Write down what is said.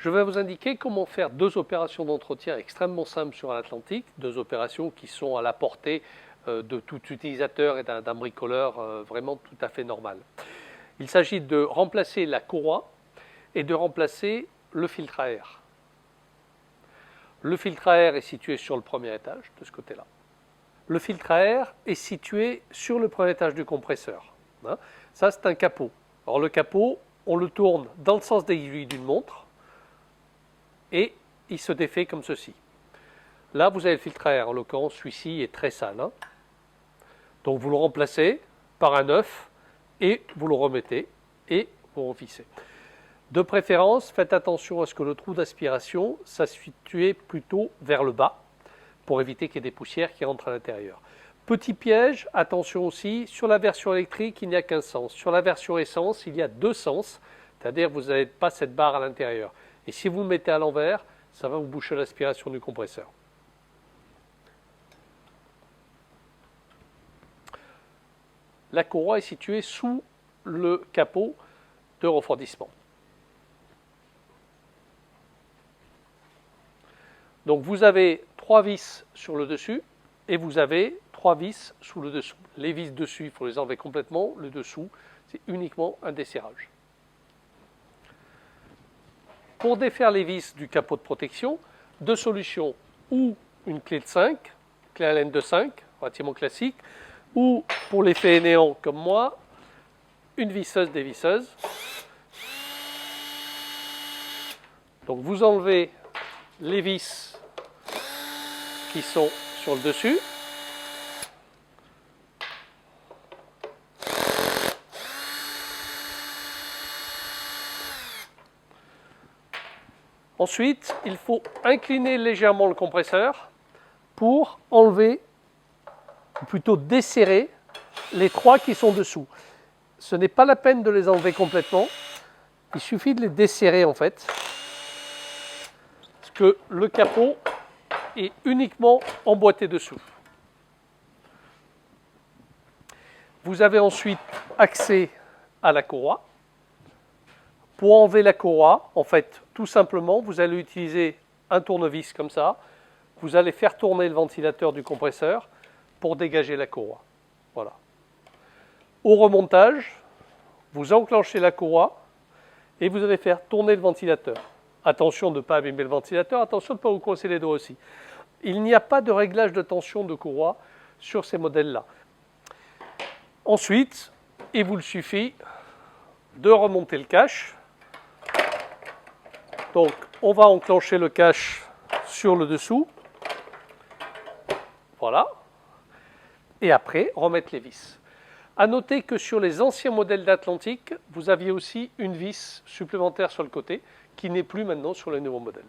Je vais vous indiquer comment faire deux opérations d'entretien extrêmement simples sur un Atlantique, deux opérations qui sont à la portée de tout utilisateur et d'un bricoleur vraiment tout à fait normal. Il s'agit de remplacer la courroie et de remplacer le filtre à air. Le filtre à air est situé sur le premier étage, de ce côté-là. Le filtre à air est situé sur le premier étage du compresseur. Ça, c'est un capot. Alors le capot, on le tourne dans le sens des aiguilles d'une montre et il se défait comme ceci. Là, vous avez le filtre à air. En l'occurrence, celui-ci est très sale. Donc vous le remplacez par un neuf et vous le remettez et vous revissez. De préférence, faites attention à ce que le trou d'aspiration soit situé plutôt vers le bas pour éviter qu'il y ait des poussières qui rentrent à l'intérieur. Petit piège, attention aussi, sur la version électrique, il n'y a qu'un sens. Sur la version essence, il y a deux sens, c'est-à-dire que vous n'avez pas cette barre à l'intérieur. Et si vous le mettez à l'envers, ça va vous boucher l'aspiration du compresseur. La courroie est située sous le capot de refroidissement. Donc vous avez 3 vis sur le dessus et vous avez 3 vis sous le dessous. Les vis dessus, il faut les enlever complètement. Le dessous, c'est uniquement un desserrage. Pour défaire les vis du capot de protection, deux solutions. Ou une clé de 5, clé à laine de 5, relativement classique, ou pour les fainéants comme moi, une visseuse dévisseuse. Donc vous enlevez les vis qui sont sur le dessus. Ensuite, il faut incliner légèrement le compresseur pour enlever, ou plutôt desserrer, les 3 qui sont dessous. Ce n'est pas la peine de les enlever complètement, il suffit de les desserrer en fait, parce que le capot est uniquement emboîté dessous. Vous avez ensuite accès à la courroie. Pour enlever la courroie, en fait, tout simplement, vous allez utiliser un tournevis comme ça. Vous allez faire tourner le ventilateur du compresseur pour dégager la courroie. Voilà. Au remontage, vous enclenchez la courroie et vous allez faire tourner le ventilateur. Attention de ne pas abîmer le ventilateur, attention de ne pas vous coincer les doigts aussi. Il n'y a pas de réglage de tension de courroie sur ces modèles-là. Ensuite, il vous suffit de remonter le cache. Donc, on va enclencher le cache sur le dessous. Voilà. Et après, remettre les vis. A noter que sur les anciens modèles d'Atlantique, vous aviez aussi une vis supplémentaire sur le côté, qui n'est plus maintenant sur les nouveaux modèles.